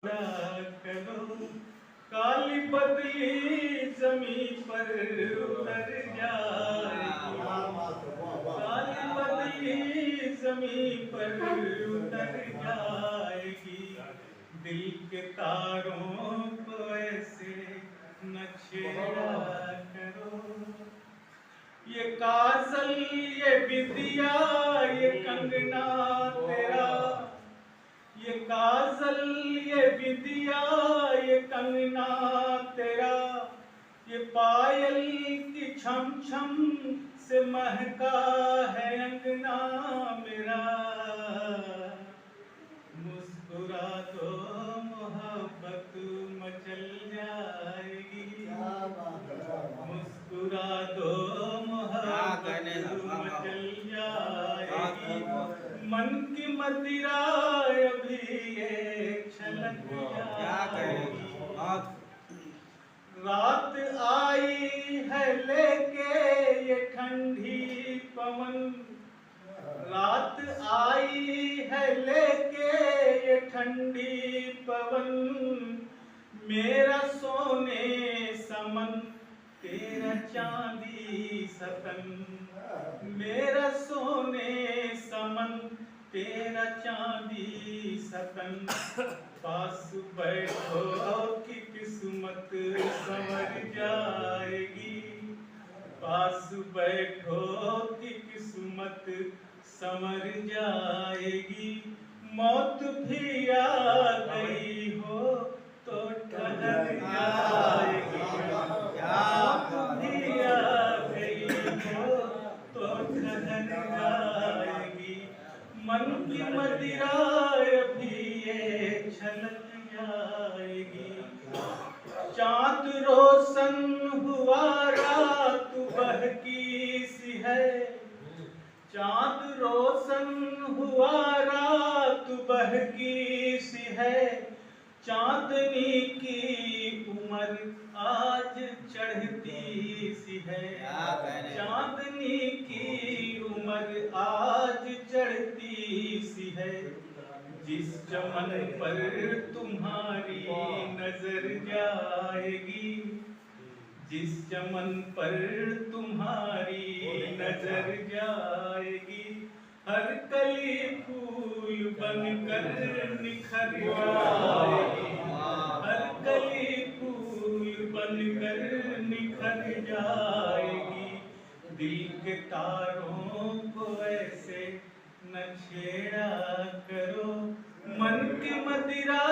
करो काली बदली जमीन पर उतर जाएगी, काली बदली जमीन पर उतर जाएगी। दिल के तारों को ऐसे न छेड़ा करो। ये काजल ये बिंदिया ये कंगना तेरा, ये काजल ये बिंदिया ये कंगना तेरा, ये पायल की छम छम से महका है अंगना मेरा। मुस्कुरा दो मोहब्बत मचल जाएगी, मुस्कुरा दो मोहब्बत मचल जाएगी। मन की मदिरा अभी ये छलक जाएगी। रात आई है लेके ये ठंडी पवन, रात आई है लेके ये ठंडी पवन। मेरा सोने समन तेरा चांदी सतन, मेरा सोने समन तेरा चांदी सतन। पास बैठो कि किस्मत संवर जाएगी, पास बैठो कि किस्मत संवर जाएगी। मौत भी आ गई हो तो ठहर जाएगी, मौत भी आ गई हो तो ठहर जाएगी। मन की मदिरा अभी ये छलक जाएगी। चाँद रोशन हुआ रात बहकी सी है, चाँद रोशन हुआ रात बहकी सी है। चांदनी की उम्र आज चढ़ती सी है, चांदनी की उम्र आज चढ़ती सी है। जिस चमन पर तुम्हारी नजर जाएगी, जिस चमन पर तुम्हारी नजर जाएगी। हर कली फूल बनकर निखर जाएगी, हर कली फूल बनकर निखर जाएगी। दिल के तारों को ऐसे न छेड़ा करो, मन की मदिरा